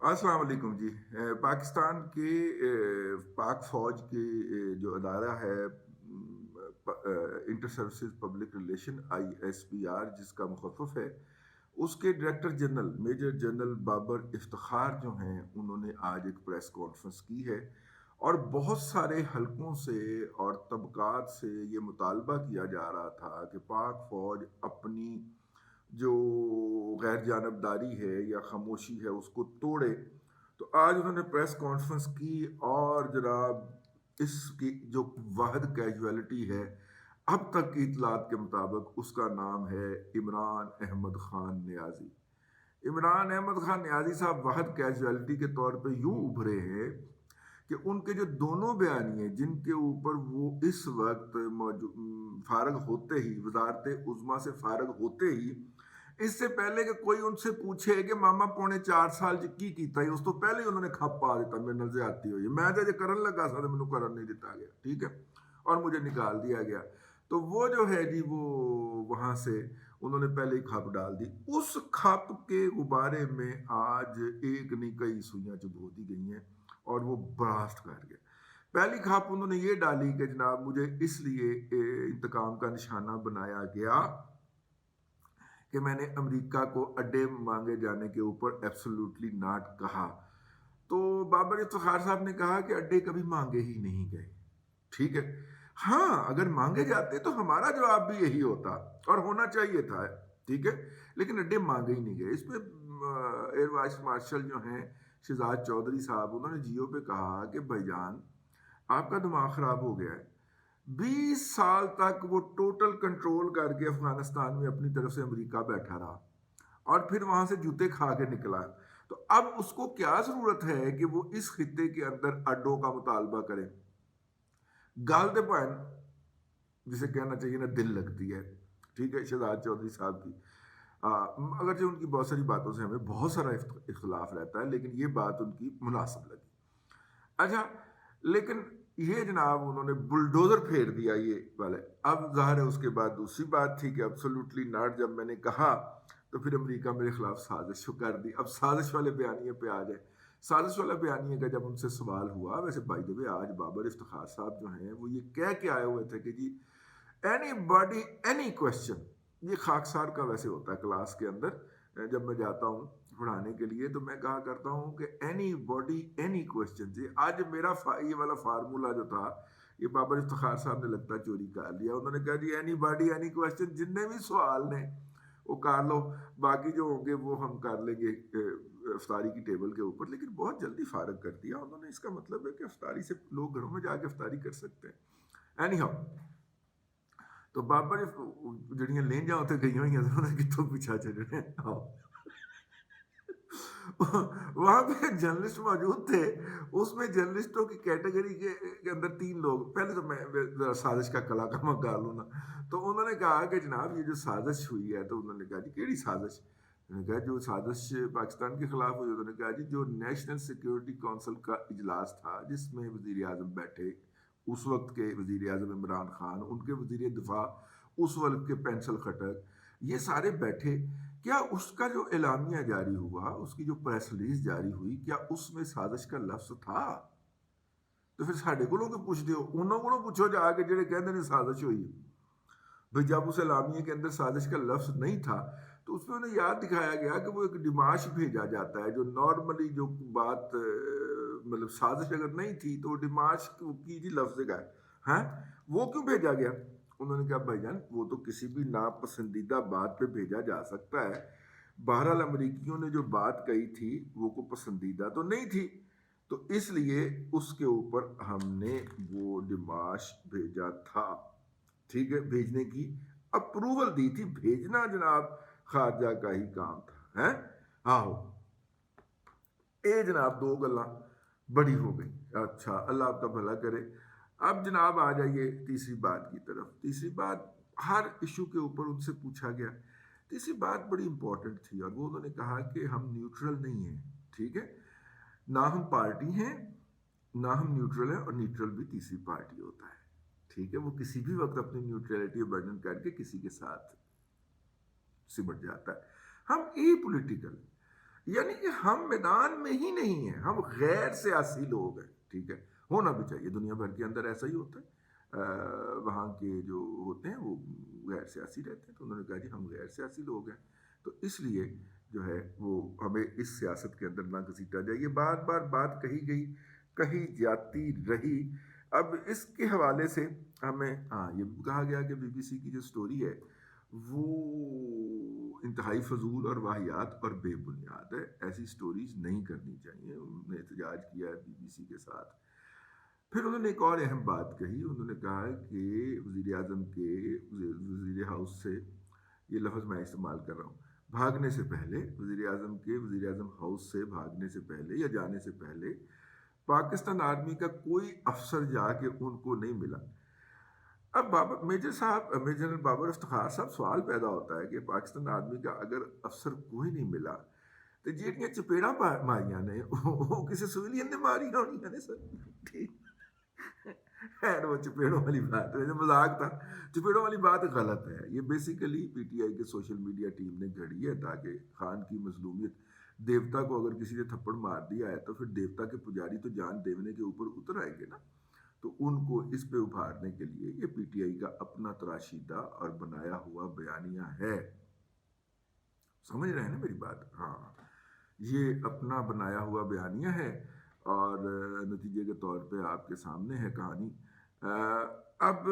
السلام علیکم جی۔ پاکستان کے پاک فوج کے جو ادارہ ہے inter services public relation ISPR جس کا مخفف ہے، اس کے director general major general Babar Iftikhar جو ہیں انہوں نے آج ایک پریس کانفرنس کی ہے اور بہت سارے حلقوں سے اور طبقات سے یہ مطالبہ کیا جا رہا تھا کہ پاک فوج اپنی جو غیر جانبداری ہے یا خاموشی ہے اس کو توڑے۔ تو آج انہوں نے پریس کانفرنس کی اور جناب اس کی جو واحد کیجویلٹی ہے اب تک کی اطلاعات کے مطابق اس کا نام ہے عمران احمد خان نیازی۔ عمران احمد خان نیازی صاحب واحد کیجویلٹی کے طور پہ یوں ابھرے ہیں کہ ان کے جو دونوں بیانیے جن کے اوپر وہ اس وقت فارغ ہوتے ہی وزارت عظمیٰ سے فارغ ہوتے ہی، اس سے پہلے کہ کوئی ان سے پوچھے کہ ماما پونے 4 سال کی کیتا ہے، اس تو پہلے ہی انہوں نے کھپ پا دیتا میرے نظر آتی ہوئی میں تو یہ کرن لگا سا مینوں کرن نہیں دیتا گیا، ٹھیک ہے، اور مجھے نکال دیا گیا۔ تو وہ جو ہے جی وہ وہاں سے انہوں نے پہلے ہی کھپ ڈال دی۔ اس کھپ کے غبارے میں آج ایک نہیں کئی سوئیاں چبو دی گئی ہیں اور وہ براسٹ کر گیا۔ پہلی کھپ انہوں نے یہ ڈالی کہ جناب مجھے اس لیے انتقام کا نشانہ بنایا گیا کہ میں نے امریکہ کو اڈے مانگے جانے کے اوپر ایبسولوٹلی ناٹ کہا۔ تو بابر افتخار صاحب نے کہا کہ اڈے کبھی مانگے ہی نہیں گئے، ٹھیک ہے، ہاں اگر مانگے جاتے تو ہمارا جواب بھی یہی ہوتا اور ہونا چاہیے تھا، ٹھیک ہے، لیکن اڈے مانگے ہی نہیں گئے۔ اس پہ ایئر وائس مارشل جو ہیں شہزاد چودھری صاحب انہوں نے جیو پہ کہا کہ بھائی جان آپ کا دماغ خراب ہو گیا ہے۔ 20 سال تک وہ ٹوٹل کنٹرول کر کے افغانستان میں اپنی طرف سے امریکہ بیٹھا رہا اور پھر وہاں سے جوتے کھا کے نکلا۔ تو اب اس کو کیا ضرورت ہے کہ وہ اس خطے کے اندر اڈوں کا مطالبہ کرے؟ گال دے پوائن جسے کہنا چاہیے نا دل لگتی ہے، ٹھیک ہے، شہزاد چودھری صاحب کی اگرچہ ان کی بہت ساری باتوں سے ہمیں بہت سارا اختلاف رہتا ہے لیکن یہ بات ان کی مناسب لگی۔ اچھا، لیکن یہ جناب انہوں نے بلڈوزر پھیر دیا یہ والے۔ اب ظاہر ہے اس کے بعد دوسری بات تھی کہ ایبسولوٹلی ناٹ جب میں نے کہا تو پھر امریکہ میرے خلاف سازش کر دی۔ اب سازش والے بیانیے پہ آ جائے۔ سازش والا بیانیے کا جب ان سے سوال ہوا، ویسے بائی دی وے آج بابر افتخار صاحب جو ہیں وہ یہ کہہ کے آئے ہوئے تھے کہ جی اینی باڈی اینی کوشچن، یہ خاکسار کا ویسے ہوتا ہے کلاس کے اندر جب میں جاتا ہوں پڑھانے کے لیے تو میں کہا کرتا ہوں کہ اینی باڈی اینی کوشچن۔ جی آج میرا یہ والا فارمولا جو تھا یہ بابر افتخار صاحب نے لگتا چوری کر لیا۔ انہوں نے کہا جی اینی باڈی اینی کوشچن، جتنے بھی سوال نے وہ کر لو، باقی جو ہوں گے وہ ہم کر لیں گے افطاری کی ٹیبل کے اوپر۔ لیکن بہت جلدی فارغ کر دیا انہوں نے۔ اس کا مطلب ہے کہ افطاری سے لوگ گھروں میں جا کے افطاری کر سکتے ہیں۔ اینی ہاؤ تو بابر جڑیاں لینجاں اتنے گئی ہوئی ہیں کتوں پیچھا چلنے وہاں پہ جرنلسٹ موجود تھے۔ اس میں جرنلسٹوں کی کیٹیگری کے اندر 3 لوگ، پہلے تو میں سازش کا کلا کا مکا لوں نا، تو انہوں نے کہا کہ جناب یہ جو سازش ہوئی ہے، تو انہوں نے کہا جی کیڑی سازش؟ انہوں نے کہا جو سازش پاکستان کے خلاف ہوئی، انہوں نے کہا جی جو نیشنل سیکیورٹی کونسل کا اجلاس تھا جس میں وزیر اعظم بیٹھے، اس وقت کے وزیر اعظم عمران خان، ان کے وزیر دفاع اس وقت کے پینسل خٹک، یہ سارے بیٹھے، کیا اس کا جو اعلامیہ جاری ہوا، اس کی جو پریس ریلیز جاری ہوئی، کیا اس میں سازش کا لفظ تھا؟ تو پھر ساڈے کولوں کیوں پوچھ دیو؟ انہوں کولوں پوچھو جا کے جڑے کہندے نے سازش ہوئی۔ بھئی جب اس اعلامیے کے اندر سازش کا لفظ نہیں تھا تو اس میں انہیں یاد دکھایا گیا کہ وہ ایک ڈماش بھیجا جاتا ہے جو نارملی جو بات مطلب سازش اگر نہیں تھی تو وہ ڈماش کی جی لفظ کا ہے، ہاں وہ کیوں بھیجا گیا؟ انہوں نے کہا بھائی جان وہ تو کسی بھی ناپسندیدہ بات پہ بھیجا جا سکتا ہے، بہرحال امریکیوں نے جو بات کہی تھی وہ کو پسندیدہ تو نہیں تھی، تو اس لیے اس کے اوپر ہم نے وہ ڈماش بھیجا تھا، ٹھیک ہے، بھیجنے کی اپروول دی تھی۔ بھیجنا جناب خارجہ کا ہی کام تھا، ہیں آہو اے جناب 2 گلاں بڑی ہو گئی۔ اچھا اللہ آپ کا بھلا کرے۔ اب جناب آ جائیے تیسری بات کی طرف۔ تیسری بات ہر ایشو کے اوپر ان سے پوچھا گیا۔ تیسری بات بڑی امپورٹنٹ تھی اور وہ انہوں نے کہا کہ ہم نیوٹرل نہیں ہیں، ٹھیک ہے، نہ ہم پارٹی ہیں نہ ہم نیوٹرل ہیں، اور نیوٹرل بھی تیسری پارٹی ہوتا ہے، ٹھیک ہے، وہ کسی بھی وقت اپنی نیوٹرلٹی ابنڈن کر کے کسی کے ساتھ سمٹ جاتا ہے۔ ہم ای پولیٹیکل، یعنی کہ ہم میدان میں ہی نہیں ہیں، ہم غیر سیاسی لوگ ہیں، ٹھیک ہے، ہونا بھی چاہیے، دنیا بھر کے اندر ایسا ہی ہوتا ہے۔ وہاں کے جو ہوتے ہیں وہ غیر سیاسی رہتے ہیں، تو انہوں نے کہا جی ہم غیر سیاسی لوگ ہیں، تو اس لیے جو ہے وہ ہمیں اس سیاست کے اندر نہ گھسیٹا جائے۔ یہ بار بار بات کہی گئی، کہی جاتی رہی۔ اب اس کے حوالے سے ہمیں ہاں یہ بھی کہا گیا کہ بی بی سی کی جو سٹوری ہے وہ انتہائی فضول اور واہیات اور بے بنیاد ہے، ایسی سٹوریز نہیں کرنی چاہیے۔ انہوں نے احتجاج کیا ہے بی بی سی کے ساتھ۔ پھر انہوں نے ایک اور اہم بات کہی، انہوں نے کہا کہ وزیر اعظم کے وزیر ہاؤس سے، یہ لفظ میں استعمال کر رہا ہوں، بھاگنے سے پہلے، وزیر اعظم کے وزیر اعظم ہاؤس سے بھاگنے سے پہلے یا جانے سے پہلے پاکستان آرمی کا کوئی افسر جا کے ان کو نہیں ملا۔ اب میجر صاحب، میجر جنرل بابر افتخار صاحب، سوال پیدا ہوتا ہے کہ پاکستان آرمی کا اگر افسر کوئی نہیں ملا تو جیڑیاں چپیڑاں ماریاں نے وہ کسی سویلین نے ماری ہونی نے سر، ٹھیک خیر وہ چپیڑوں والی بات ہے، مذاق تھا، چپیڑوں والی بات غلط ہے۔ یہ بیسیکلی پی ٹی آئی کے سوشل میڈیا ٹیم نے گھڑی ہے تاکہ خان کی مظلومیت، دیوتا کو اگر کسی نے تھپڑ مار دیا ہے تو پھر دیوتا کے پجاری تو جان دیونے کے اوپر اتر آئیں گے نا، تو ان کو اس پہ ابھارنے کے لیے یہ پی ٹی آئی کا اپنا تراشیدہ اور بنایا ہوا بیانیہ ہے۔ سمجھ رہے ہیں نا میری بات؟ ہاں، یہ اپنا بنایا ہوا بیانیہ ہے اور نتیجے کے طور پہ آپ کے سامنے ہے کہانی۔ اب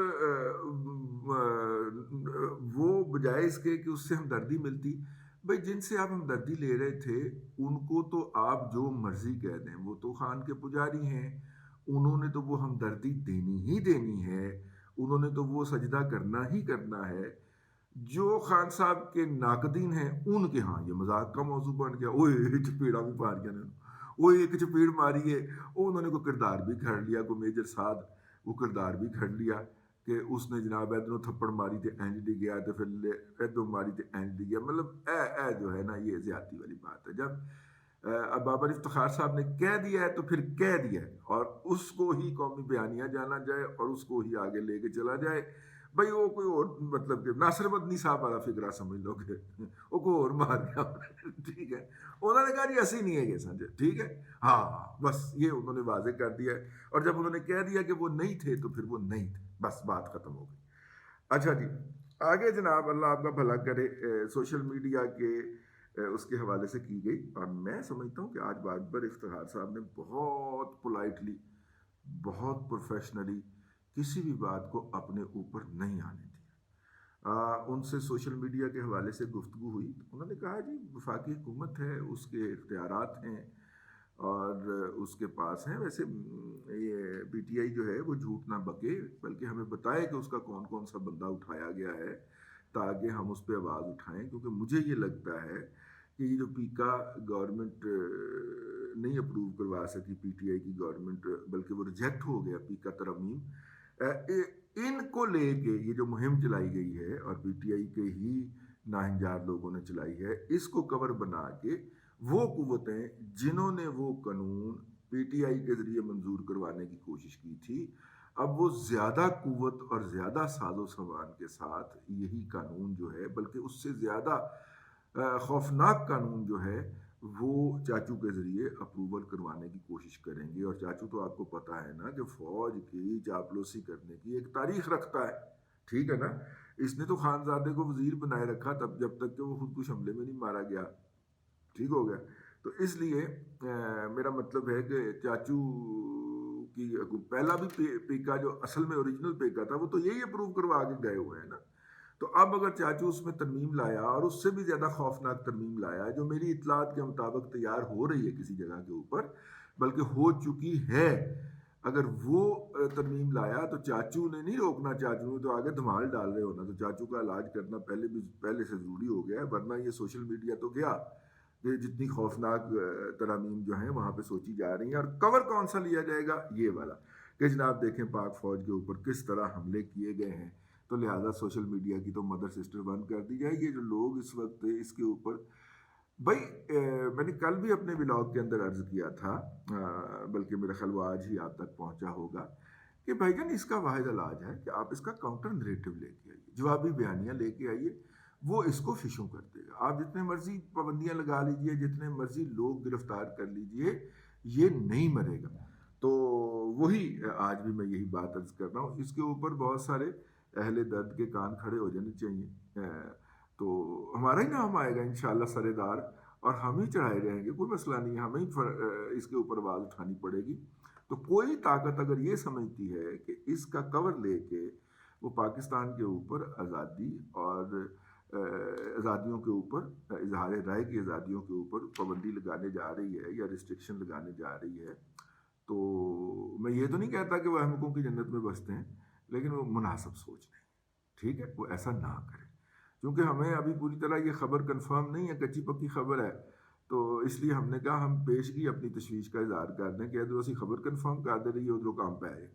وہ بجائے اس کے کہ اس سے ہمدردی ملتی، بھئی جن سے آپ ہمدردی لے رہے تھے ان کو تو آپ جو مرضی کہہ دیں، وہ تو خان کے پجاری ہیں، انہوں نے تو وہ ہمدردی دینی ہی دینی ہے، انہوں نے تو وہ سجدہ کرنا ہی کرنا ہے۔ جو خان صاحب کے ناقدین ہیں ان کے ہاں یہ مذاق کا موضوع بن گیا، اوئے چپیڑا بھی پار گیا، وہ ایک چپیڑ ماری ہے، انہوں نے کوئی کردار بھی گھڑ لیا، کوئی میجر سعد وہ کردار بھی گھڑ لیا کہ اس نے جناب ادھروں تھپڑ ماری تے اینج ڈی گیا تو پھر ادھروں ماری تے اینج ڈی گیا، مطلب اے جو ہے نا یہ زیادتی والی بات ہے۔ جب اب بابر افتخار صاحب نے کہہ دیا ہے تو پھر کہہ دیا ہے، اور اس کو ہی قومی بیانیہ جانا جائے اور اس کو ہی آگے لے کے چلا جائے۔ بھئی وہ کوئی اور مطلب کہ ناصر مدنی صاحب والا فکرہ سمجھ لو کہ وہ کوئی اور مار گیا، ٹھیک ہے، انہوں نے کہا جی ایسی نہیں ہے یہ سنجے، ٹھیک ہے، ہاں بس یہ انہوں نے واضح کر دیا ہے، اور جب انہوں نے کہہ دیا کہ وہ نہیں تھے تو پھر وہ نہیں تھے، بس بات ختم ہو گئی۔ اچھا جی، آگے جناب اللہ آپ کا بھلا کرے، سوشل میڈیا کے اس کے حوالے سے کی گئی، اور میں سمجھتا ہوں کہ آج بابر افتخار صاحب نے بہت پولائٹلی، بہت پروفیشنلی کسی بھی بات کو اپنے اوپر نہیں آنے دیا۔ ان سے سوشل میڈیا کے حوالے سے گفتگو ہوئی، انہوں نے کہا جی وفاقی حکومت ہے، اس کے اختیارات ہیں اور اس کے پاس ہیں، ویسے یہ پی ٹی آئی جو ہے وہ جھوٹ نہ بکے بلکہ ہمیں بتائے کہ اس کا کون کون سا بندہ اٹھایا گیا ہے تاکہ ہم اس پہ آواز اٹھائیں، کیونکہ مجھے یہ لگتا ہے کہ یہ جو پیکا گورنمنٹ نہیں اپروو کروا سکی، پی ٹی آئی کی گورنمنٹ، بلکہ وہ ریجیکٹ ہو گیا پیکا ترمیم، ان کو لے کے یہ جو مہم چلائی گئی ہے اور پی ٹی آئی کے ہی ناہنجار لوگوں نے چلائی ہے، اس کو کور بنا کے وہ قوتیں جنہوں نے وہ قانون پی ٹی آئی کے ذریعے منظور کروانے کی کوشش کی تھی، اب وہ زیادہ قوت اور زیادہ ساز و سامان کے ساتھ یہی قانون جو ہے، بلکہ اس سے زیادہ خوفناک قانون جو ہے وہ چاچو کے ذریعے اپروول کروانے کی کوشش کریں گے۔ اور چاچو تو آپ کو پتا ہے نا کہ فوج کی چاپلوسی کرنے کی ایک تاریخ رکھتا ہے، ٹھیک ہے نا، اس نے تو خانزادے کو وزیر بنائے رکھا تب جب تک کہ وہ خودکش حملے میں نہیں مارا گیا، ٹھیک ہو گیا۔ تو اس لیے میرا مطلب ہے کہ چاچو کی پہلا بھی پیکا جو اصل میں اوریجنل پیکا تھا وہ تو یہی اپروو کروا کے گئے ہوئے ہیں نا، تو اب اگر چاچو اس میں ترمیم لایا اور اس سے بھی زیادہ خوفناک ترمیم لایا جو میری اطلاعات کے مطابق تیار ہو رہی ہے کسی جگہ کے اوپر، بلکہ ہو چکی ہے، اگر وہ ترمیم لایا تو چاچو نے نہیں روکنا، چاچو نے تو آگے دھمال ڈال رہے ہونا، تو چاچو کا علاج کرنا پہلے سے ضروری ہو گیا ہے، ورنہ یہ سوشل میڈیا تو گیا کہ جتنی خوفناک ترامیم جو ہیں وہاں پہ سوچی جا رہی ہیں، اور کور کون سا لیا جائے گا، یہ والا کہ جناب دیکھیں پاک فوج کے اوپر کس طرح حملے کیے گئے ہیں، تو لہٰذا سوشل میڈیا کی تو مدر سسٹر بند کر دی جائے۔ یہ جو لوگ اس وقت اس کے اوپر، بھائی میں نے کل بھی اپنے ولاگ کے اندر عرض کیا تھا، بلکہ میرا خیال وہ آج ہی آپ تک پہنچا ہوگا، کہ بھائی جان اس کا واحد علاج ہے کہ آپ اس کا کاؤنٹر نریٹو لے کے آئیے، جوابی بیانیاں لے کے آئیے، وہ اس کو فشوں کر دے گا. آپ جتنے مرضی پابندیاں لگا لیجئے، جتنے مرضی لوگ گرفتار کر لیجئے، یہ نہیں مرے گا. تو وہی آج بھی میں یہی بات عرض کر رہا ہوں. اس کے اوپر بہت سارے اہل درد کے کان کھڑے ہو جانے چاہیے. تو ہمارا ہی نام آئے گا انشاءاللہ سرے دار، اور ہم ہی چڑھائے جائیں گے، کوئی مسئلہ نہیں ہے. ہمیں ہی اس کے اوپر آواز اٹھانی پڑے گی. تو کوئی طاقت اگر یہ سمجھتی ہے کہ اس کا کور لے کے وہ پاکستان کے اوپر آزادی اور آزادیوں کے اوپر، اظہار رائے کی آزادیوں کے اوپر پابندی لگانے جا رہی ہے یا ریسٹرکشن لگانے جا رہی ہے، تو میں یہ تو نہیں کہتا کہ وہ احمقوں کی جنت میں بستے ہیں، لیکن وہ مناسب سوچ نہیں. ٹھیک ہے، وہ ایسا نہ کرے. کیونکہ ہمیں ابھی پوری طرح یہ خبر کنفرم نہیں ہے، کچی پکی خبر ہے. تو اس لیے ہم نے کہا ہم پیشگی اپنی تشویش کا اظہار کر دیں کہ ادھر اسی خبر کنفرم کر دے رہی ہے، ادھر کام پہ آئے.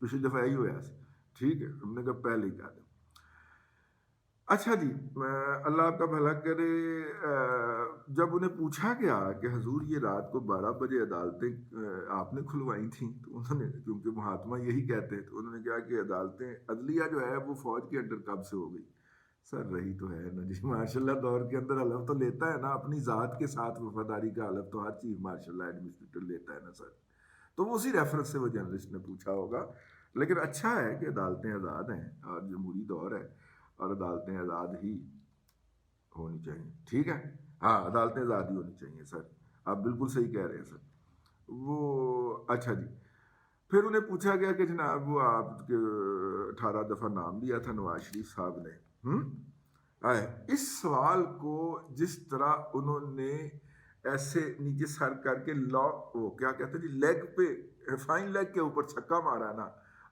پچھلی دفعہ یہی ہوا ہے. ٹھیک ہے، ہم نے کہا پہلے ہی کہہ دیں. اچھا جی، اللہ آپ کا بھلا کرے. جب انہیں پوچھا گیا کہ حضور یہ رات کو 12 بجے عدالتیں آپ نے کھلوائی تھیں، تو انہوں نے، کیونکہ مہاتما یہی کہتے ہیں، تو انہوں نے کہا کہ عدالتیں عدلیہ جو ہے وہ فوج کے انڈر کب سے ہو گئی. سر رہی تو ہے نا جی، ماشاء اللہ دور کے اندر حلف تو لیتا ہے نا، اپنی ذات کے ساتھ وفاداری کا حلف تو ہر چیف ماشاء اللہ ایڈمنسٹریٹر لیتا ہے نا سر. تو وہ اسی ریفرنس سے وہ جرنلسٹ نے پوچھا ہوگا. لیکن اچھا ہے کہ عدالتیں آزاد ہیں اور جمہوری دور ہے، اور عدالتیں آزاد ہی ہونی چاہیے. ٹھیک ہے، ہاں عدالتیں آزاد ہی ہونی چاہیے سر. آپ بالکل صحیح کہہ رہے ہیں سر. وہ اچھا جی، پھر انہیں پوچھا گیا کہ جناب وہ آپ کے 18 دفعہ نام لیا تھا نواز شریف صاحب نے. اس سوال کو جس طرح انہوں نے ایسے نیچے سر کر کے وہ کیا کہتے ہیں جی، لیگ پہ، فائن لیگ کے اوپر چھکا مارا نا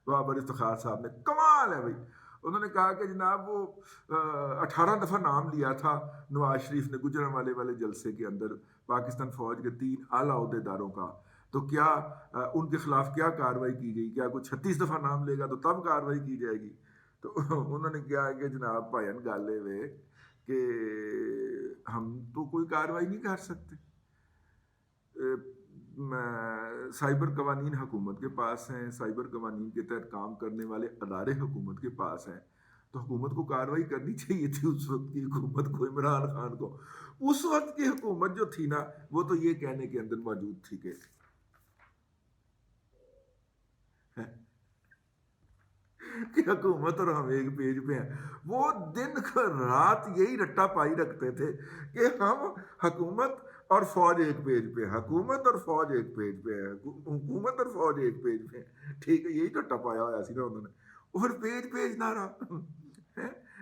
بابر افتخار صاحب نے. کمال ہے بھائی. انہوں نے کہا کہ جناب وہ 18 دفعہ نام لیا تھا نواز شریف نے گجرانوالے والے جلسے کے اندر پاکستان فوج کے 3 اعلیٰ عہدیداروں کا. تو کیا ان کے خلاف کیا کارروائی کی گئی؟ کیا کوئی 36 دفعہ نام لے گا تو تب کارروائی کی جائے گی؟ تو انہوں نے کیا کہ جناب بھائین گالے ہوئے کہ ہم تو کوئی کارروائی نہیں کر سکتے. سائبر قوانین حکومت کے پاس ہیں، سائبر قوانین کے تحت کام کرنے والے ادارے حکومت کے پاس ہیں. تو حکومت کو کارروائی کرنی چاہیے تھی اس وقت کی حکومت کو، عمران خان کو. اس وقت کی حکومت جو تھی نا، وہ تو یہ کہنے کے اندر موجود تھی کہ حکومت اور ہم ایک پیج پہ ہیں. وہ دن رات یہی رٹا پائی رکھتے تھے کہ ہم حکومت اور فوج ایک پیج پہ، حکومت اور فوج ایک پیج پہ ہے، حکومت اور فوج ایک پیج پہ. ٹھیک ہے، یہی تو ٹپایا ہوا سی نا انہوں نے. اور پیج نہ رہا،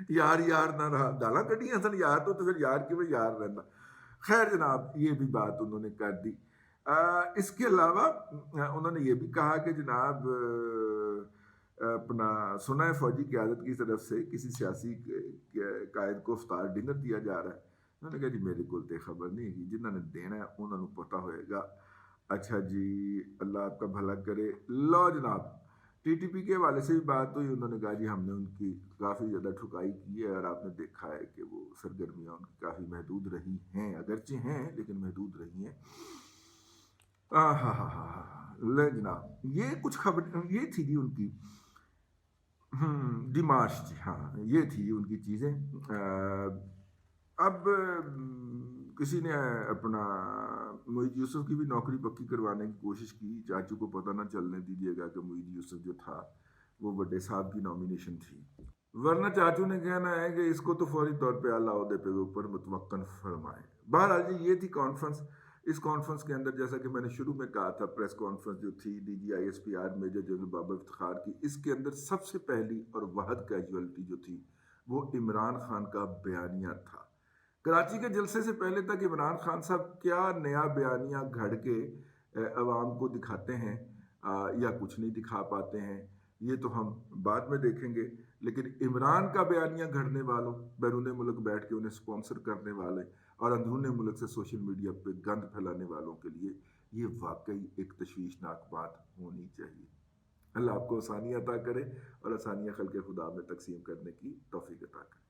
یار یار نہ رہا. گالاں کڈیاں سن یار تو پھر یار کیوں یار رہنا. خیر جناب، یہ بھی بات انہوں نے کر دی. اس کے علاوہ انہوں نے یہ بھی کہا کہ جناب اپنا سنا ہے فوجی قیادت کی طرف سے کسی سیاسی قائد کو افطار ڈنر دیا جا رہا ہے. انہوں نے کہا جی میرے کو تو خبر نہیں ہے، جنہوں نے دینا ہے انہوں نے پتہ ہوئے گا. اچھا جی، اللہ آپ کا بھلا کرے. لو جناب، ٹی ٹی پی کے حوالے سے بھی بات ہوئی. انہوں نے کہا جی ہم نے ان کی کافی زیادہ ٹھکائی کی ہے، اور آپ نے دیکھا ہے کہ وہ سرگرمیاں ان کی کافی محدود رہی ہیں، اگرچہ ہیں لیکن محدود رہی ہیں. ہاں ہاں ہاں ہاں لے جناب، یہ کچھ خبر یہ تھی جی ان کی ڈیمارش جی. ہاں یہ تھی ان کی چیزیں. اب کسی نے اپنا معید یوسف کی بھی نوکری پکی کروانے کی کوشش کی. چاچو کو پتہ نہ چلنے دیجیے گا کہ معید یوسف جو تھا وہ بڑے صاحب کی نامینیشن تھی، ورنہ چاچو نے کہنا ہے کہ اس کو تو فوری طور پہ اعلیٰ عہدے پہ اوپر متمکن فرمائے. بہرحال جی یہ تھی کانفرنس. اس کانفرنس کے اندر جیسا کہ میں نے شروع میں کہا تھا، پریس کانفرنس جو تھی D G I S P R major general Babar Iftikhar کی، اس کے اندر سب سے پہلی اور واحد کیجویلٹی جو تھی وہ عمران خان کا بیانیہ تھا. کراچی کے جلسے سے پہلے تک عمران خان صاحب کیا نیا بیانیہ گھڑ کے عوام کو دکھاتے ہیں یا کچھ نہیں دکھا پاتے ہیں، یہ تو ہم بعد میں دیکھیں گے. لیکن عمران کا بیانیہ گھڑنے والوں، بیرون ملک بیٹھ کے انہیں سپانسر کرنے والے اور اندرون ملک سے سوشل میڈیا پہ گند پھیلانے والوں کے لیے یہ واقعی ایک تشویشناک بات ہونی چاہیے. اللہ آپ کو آسانی عطا کرے اور آسانیاں خلق خدا میں تقسیم کرنے کی توفیق عطا کرے.